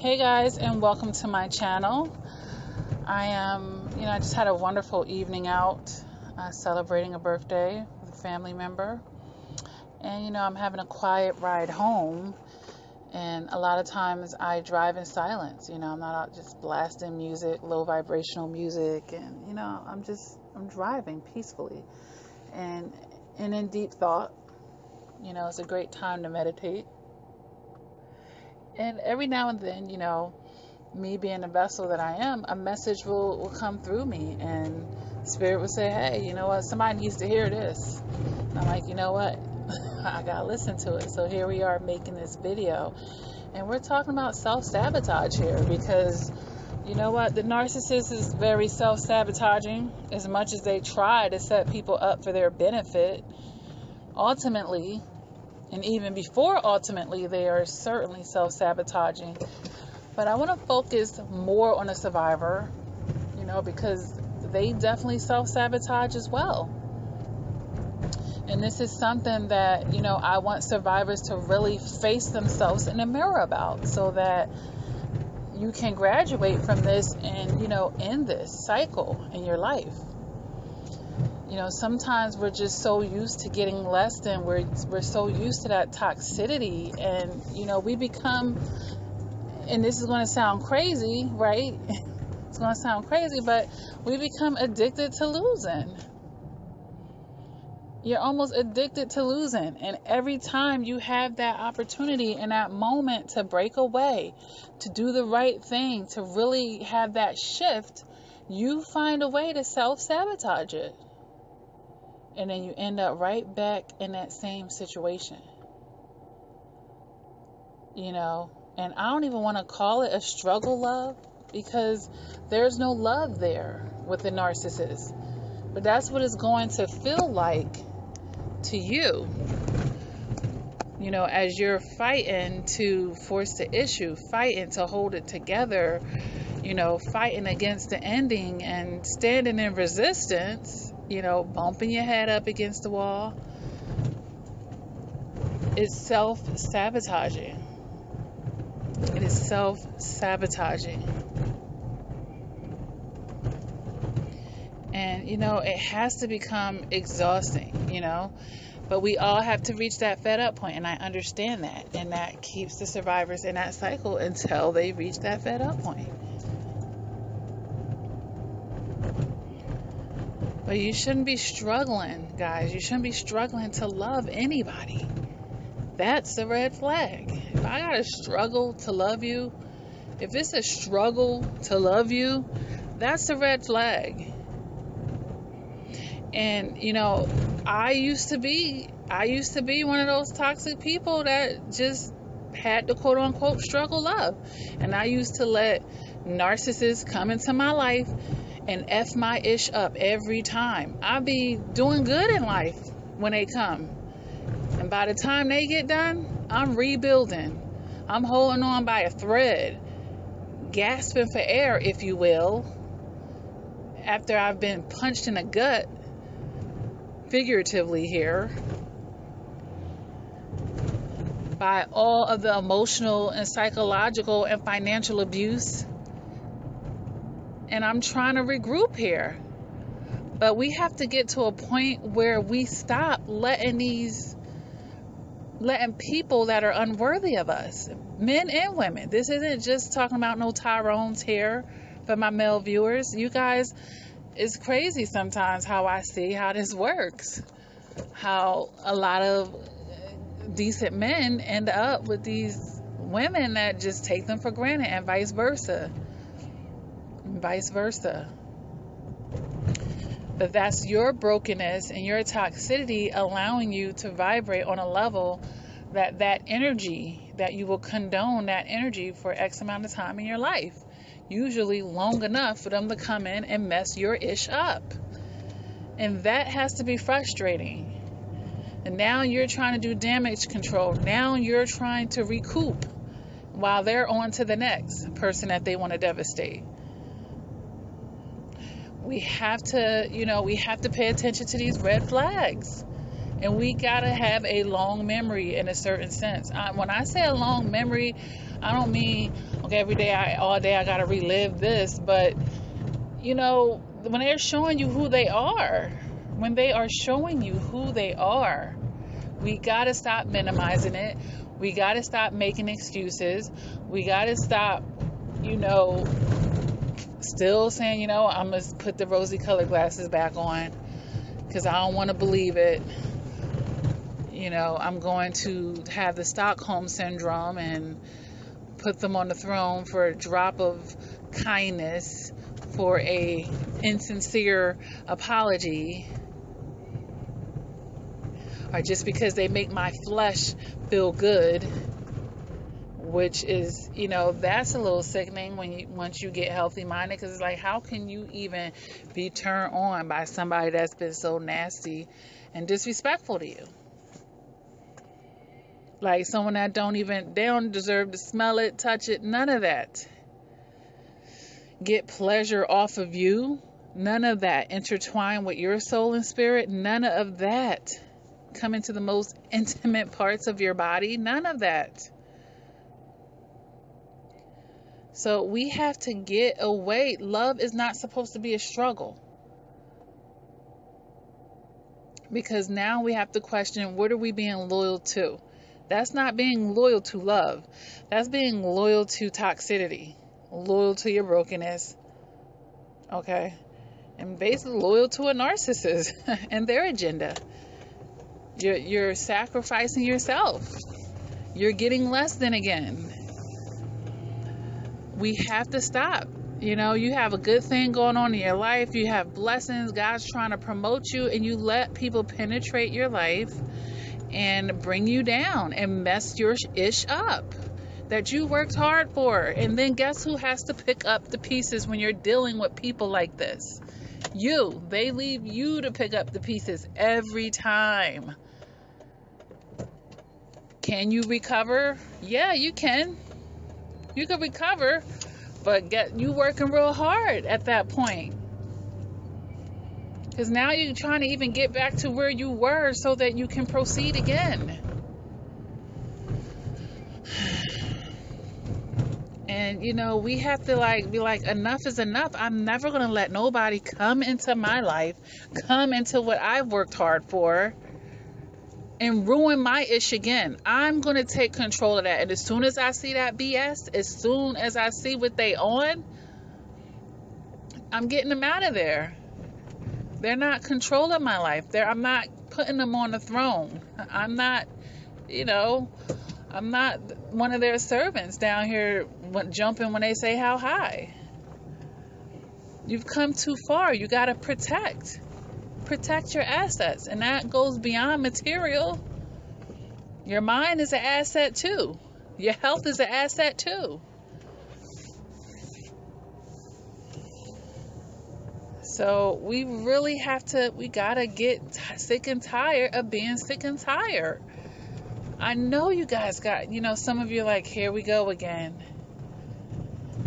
Hey guys, and welcome to my channel. I just had a wonderful evening out celebrating a birthday with a family member. And, I'm having a quiet ride home. And a lot of times I drive in silence. I'm not out just blasting music, low vibrational music. And, I'm driving peacefully and in deep thought. It's a great time to meditate. And every now and then, me being the vessel that I am, a message will come through me, and Spirit will say, hey, you know what, somebody needs to hear this. And I'm like, you know what, I gotta listen to it. So here we are making this video, and we're talking about self-sabotage here, because you know what, the narcissist is very self-sabotaging. As much as they try to set people up for their benefit, ultimately, and even before ultimately, they are certainly self-sabotaging. But I want to focus more on the survivor, because they definitely self-sabotage as well. And this is something that, I want survivors to really face themselves in the mirror about, so that you can graduate from this and, end this cycle in your life. Sometimes we're just so used to getting less than, we're so used to that toxicity, and, we become, and this is going to sound crazy, right? It's going to sound crazy, but we become addicted to losing. You're almost addicted to losing. And every time you have that opportunity and that moment to break away, to do the right thing, to really have that shift, you find a way to self-sabotage it. And then you end up right back in that same situation. And I don't even want to call it a struggle love, because there's no love there with the narcissist. But that's what it's going to feel like to you. As you're fighting to force the issue, fighting to hold it together, fighting against the ending and standing in resistance, bumping your head up against the wall. It's self-sabotaging. It is self-sabotaging. And, it has to become exhausting, But we all have to reach that fed up point, and I understand that. And that keeps the survivors in that cycle until they reach that fed up point. But you shouldn't be struggling, guys. You shouldn't be struggling to love anybody. That's a red flag. If I gotta struggle to love you, if it's a struggle to love you, that's a red flag. And I used to be one of those toxic people that just had to quote unquote struggle love. And I used to let narcissists come into my life and F my ish up every time. I'll be doing good in life when they come. And by the time they get done, I'm rebuilding. I'm holding on by a thread, gasping for air, if you will, after I've been punched in the gut, figuratively here, by all of the emotional and psychological and financial abuse. And I'm trying to regroup here. But we have to get to a point where we stop letting people that are unworthy of us, men and women. This isn't just talking about no Tyrones here for my male viewers. You guys, it's crazy sometimes how I see how this works. How a lot of decent men end up with these women that just take them for granted, and vice versa. But that's your brokenness and your toxicity allowing you to vibrate on a level that energy, that you will condone that energy for X amount of time in your life, usually long enough for them to come in and mess your ish up. And that has to be frustrating. And now you're trying to do damage control. Now you're trying to recoup while they're on to the next person that they want to devastate. We have to pay attention to these red flags. And we got to have a long memory in a certain sense. When I say a long memory, I don't mean, okay, all day I gotta relive this, but you know, when they're showing you who they are, when they are showing you who they are, we gotta stop minimizing it. We gotta stop making excuses. We gotta stop, you know, still saying, you know, I'm gonna put the rosy colored glasses back on because I don't want to believe it. You know, I'm going to have the Stockholm syndrome and put them on the throne for a drop of kindness, for a insincere apology, or just because they make my flesh feel good, which is, you know, that's a little sickening once you get healthy minded, because it's like, how can you even be turned on by somebody that's been so nasty and disrespectful to you? Like someone that they don't deserve to smell it, touch it, none of that. Get pleasure off of you, none of that. Intertwine with your soul and spirit, none of that. Come into the most intimate parts of your body, none of that. So we have to get away. Love is not supposed to be a struggle. Because now we have to question, what are we being loyal to? That's not being loyal to love. That's being loyal to toxicity. Loyal to your brokenness. Okay? And basically loyal to a narcissist and their agenda. You're sacrificing yourself. You're getting less than again. We have to stop. You know, you have a good thing going on in your life. You have blessings. God's trying to promote you, and you let people penetrate your life and bring you down and mess your ish up that you worked hard for. And then guess who has to pick up the pieces when you're dealing with people like this? You. They leave you to pick up the pieces every time. Can you recover? Yeah, you can. You can recover, but you working real hard at that point. Because now you're trying to even get back to where you were so that you can proceed again. And, you know, we have to be like, enough is enough. I'm never going to let nobody come into my life, come into what I've worked hard for, and ruin my ish again. I'm going to take control of that. And as soon as I see that BS, as soon as I see what they on, I'm getting them out of there. They're not controlling my life. I'm not putting them on the throne. I'm not, you know, I'm not one of their servants down here jumping when they say how high. You've come too far. You got to protect your assets, and that goes beyond material. Your mind is an asset too. Your health is an asset too. So we really we gotta get sick and tired of being sick and tired. I know you guys got, you know, some of you are like, here we go again.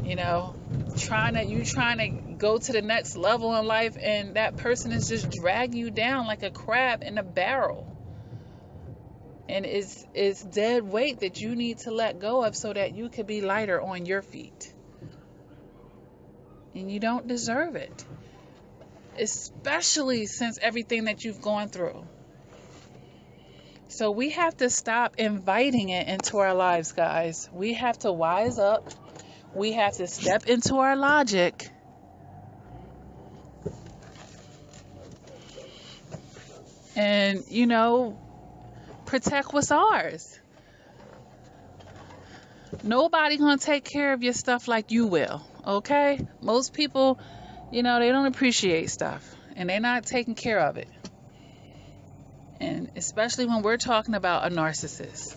You know, trying to go to the next level in life, and that person is just dragging you down like a crab in a barrel. And it's dead weight that you need to let go of so that you could be lighter on your feet. And you don't deserve it. Especially since everything that you've gone through. So we have to stop inviting it into our lives, guys. We have to wise up. We have to step into our logic. And, you know, protect what's ours. Nobody gonna take care of your stuff like you will, okay? Most people, you know, they don't appreciate stuff, and they're not taking care of it. And especially when we're talking about a narcissist.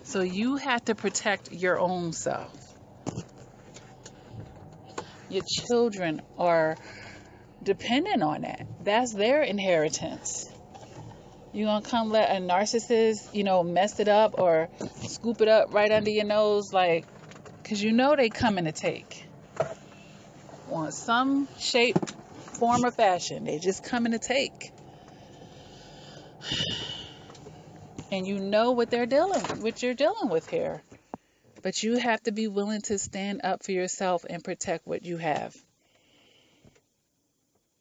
So you have to protect your own self. Your children are dependent on that. That's their inheritance. You gonna come let a narcissist, you know, mess it up or scoop it up right under your nose, like, because you know they coming to take. On some shape, form, or fashion. They just coming to take. And you know what you're dealing with here. But you have to be willing to stand up for yourself and protect what you have.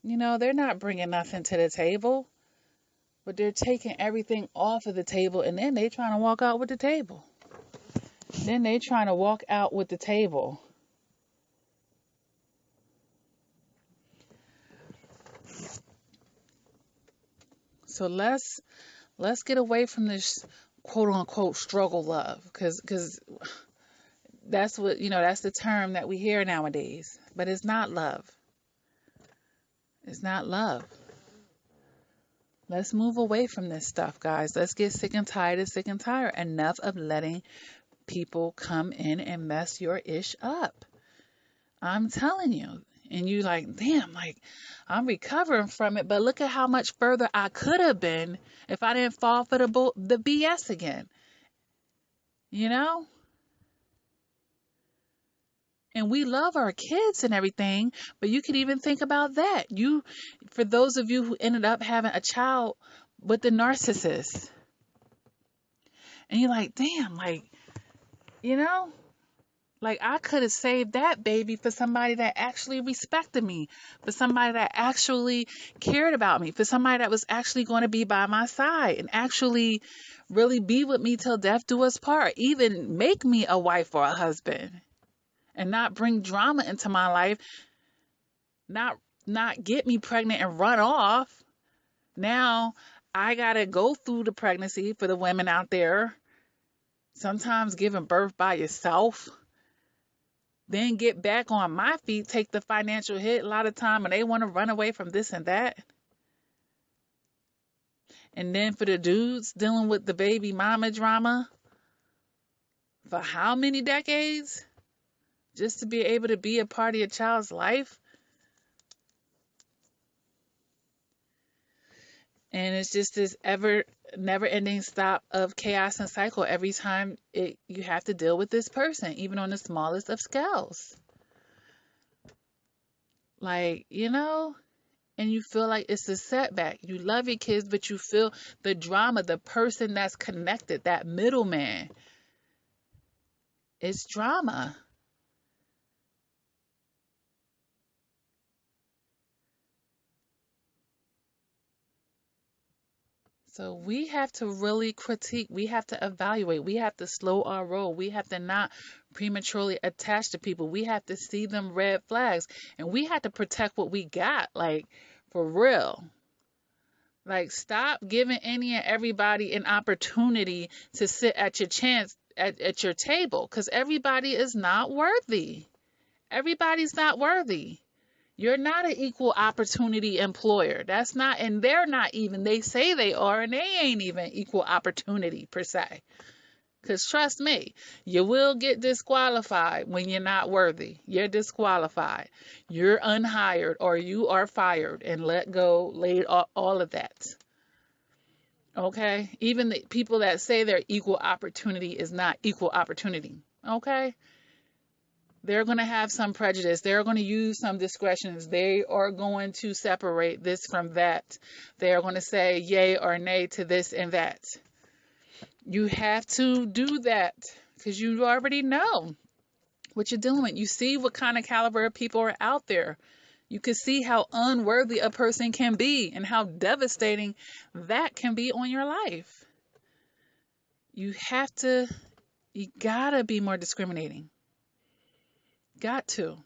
You know, they're not bringing nothing to the table, but they're taking everything off of the table, and then they trying to walk out with the table. Then they trying to walk out with the table. So let's get away from this quote unquote struggle love, because that's what, that's the term that we hear nowadays, but it's not love. It's not love. Let's move away from this stuff, guys. Let's get sick and tired of sick and tired. Enough of letting people come in and mess your ish up. I'm telling you. And you like, damn, like, I'm recovering from it, but look at how much further I could have been if I didn't fall for the BS again. You know? And we love our kids and everything, but you could even think about that. For those of you who ended up having a child with the narcissist, and you're like, damn, like, like I could have saved that baby for somebody that actually respected me, for somebody that actually cared about me, for somebody that was actually going to be by my side and actually really be with me till death do us part, even make me a wife or a husband. And not bring drama into my life, not get me pregnant and run off. Now I gotta go through the pregnancy for the women out there. Sometimes giving birth by yourself. Then get back on my feet, take the financial hit a lot of time, and they want to run away from this and that. And then for the dudes dealing with the baby mama drama for how many decades? Just to be able to be a part of your child's life. And it's just this never-ending stop of chaos and cycle every time you have to deal with this person, even on the smallest of scales. Like, and you feel like it's a setback. You love your kids, but you feel the drama, the person that's connected, that middleman. It's drama. So we have to really critique. We have to evaluate. We have to slow our roll. We have to not prematurely attach to people. We have to see them red flags. And we have to protect what we got, like, for real. Like, stop giving any and everybody an opportunity to sit at your chance at your table, because everybody is not worthy. Everybody's not worthy. You're not an equal opportunity employer. That's not, and they're not even, they say they are, and they ain't even equal opportunity per se. Because trust me, you will get disqualified when you're not worthy. You're disqualified. You're unhired, or you are fired and let go, laid off, all of that. Okay? Even the people that say they're equal opportunity is not equal opportunity. Okay? They're going to have some prejudice. They're going to use some discretions. They are going to separate this from that. They are going to say yay or nay to this and that. You have to do that because you already know what you're dealing with. You see what kind of caliber of people are out there. You can see how unworthy a person can be and how devastating that can be on your life. You gotta be more discriminating. Got to.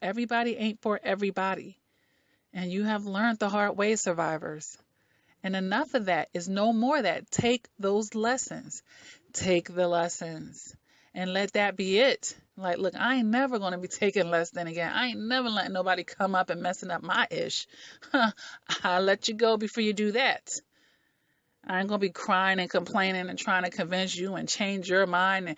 Everybody ain't for everybody. And you have learned the hard way, survivors. And enough of that is no more of that. Take those lessons. Take the lessons. And let that be it. Like, look, I ain't never going to be taking less than again. I ain't never letting nobody come up and messing up my ish. I'll let you go before you do that. I ain't going to be crying and complaining and trying to convince you and change your mind and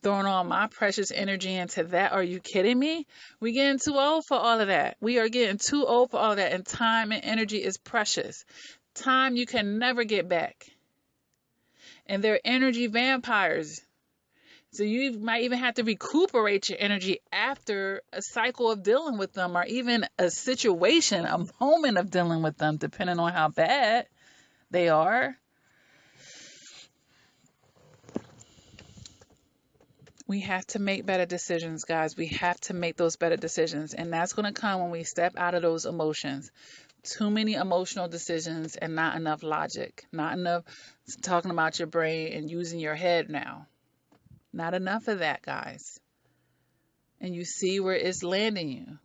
throwing all my precious energy into that. Are you kidding me? We're getting too old for all of that. We are getting too old for all of that. And time and energy is precious. Time you can never get back. And they're energy vampires. So you might even have to recuperate your energy after a cycle of dealing with them, or even a situation, a moment of dealing with them, depending on how bad they are. We have to make better decisions, guys. We have to make those better decisions. And that's going to come when we step out of those emotions. Too many emotional decisions and not enough logic. Not enough talking about your brain and using your head now. Not enough of that, guys. And you see where it's landing you.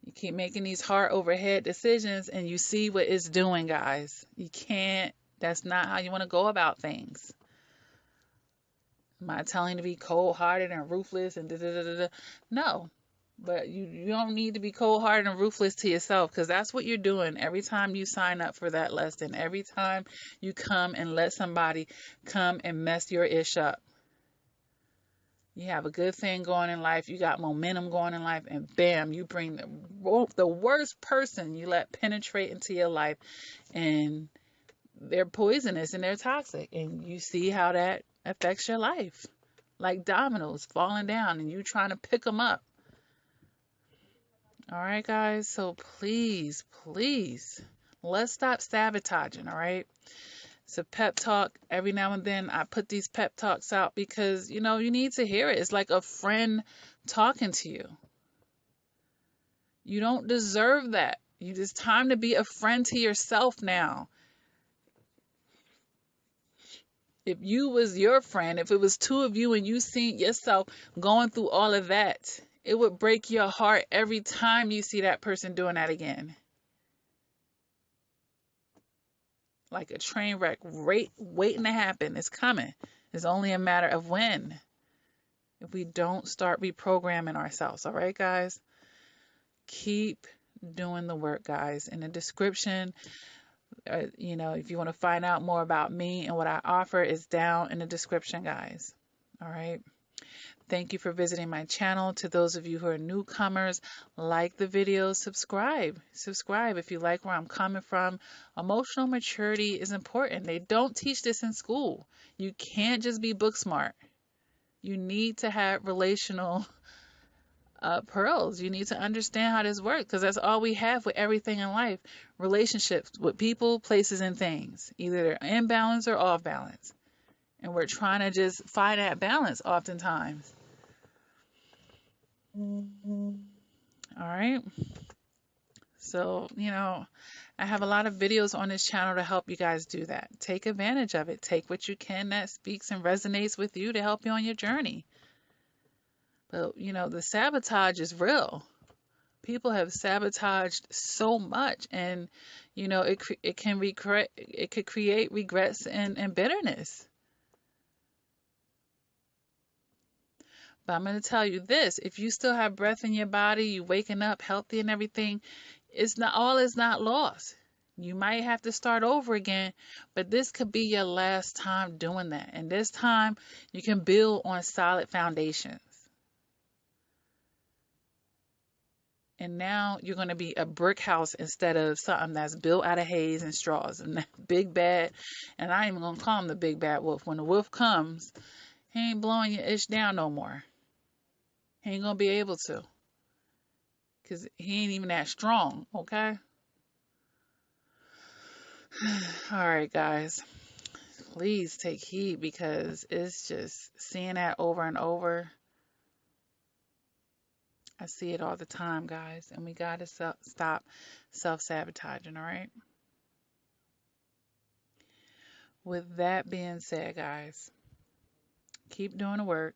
You keep making these heart over head decisions and you see what it's doing, guys. You can't, that's not how you want to go about things. Am I telling you to be cold-hearted and ruthless and da-da-da-da-da? No. But you don't need to be cold-hearted and ruthless to yourself, because that's what you're doing every time you sign up for that lesson. Every time you come and let somebody come and mess your ish up. You have a good thing going in life. You got momentum going in life. And bam, you bring the worst person you let penetrate into your life. And they're poisonous and they're toxic. And you see how that affects your life. Like dominoes falling down and you trying to pick them up. All right, guys. So please, please, let's stop sabotaging. All right. It's a pep talk. Every now and then I put these pep talks out because, you need to hear it. It's like a friend talking to you. You don't deserve that. It's time to be a friend to yourself now. If you was your friend, if it was two of you and you seen yourself going through all of that, it would break your heart every time you see that person doing that again. Like a train wreck waiting to happen. It's coming. It's only a matter of when. If we don't start reprogramming ourselves. All right, guys? Keep doing the work, guys. In the description, if you want to find out more about me and what I offer, is down in the description, guys. All right. Thank you for visiting my channel. To those of you who are newcomers, like the video, subscribe. Subscribe if you like where I'm coming from. Emotional maturity is important. They don't teach this in school. You can't just be book smart. You need to have relational pearls. You need to understand how this works, because that's all we have with everything in life. Relationships with people, places, and things. Either they're in balance or off balance. And we're trying to just find that balance oftentimes. All right. So, I have a lot of videos on this channel to help you guys do that. Take advantage of it. Take what you can that speaks and resonates with you to help you on your journey. But, the sabotage is real. People have sabotaged so much, and, it could create regrets and bitterness. But I'm going to tell you this, if you still have breath in your body, you waking up healthy and everything, all is not lost. You might have to start over again, but this could be your last time doing that. And this time you can build on solid foundations. And now you're going to be a brick house instead of something that's built out of haze and straws. And that big bad, and I ain't even going to call him the big bad wolf. When the wolf comes, he ain't blowing your ish down no more. He ain't going to be able to. Because he ain't even that strong, okay? All right, guys. Please take heed, because it's just seeing that over and over. I see it all the time, guys. And we got to stop self-sabotaging, all right? With that being said, guys, keep doing the work.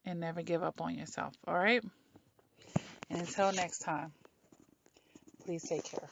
And never give up on yourself, all right? And until next time, please take care.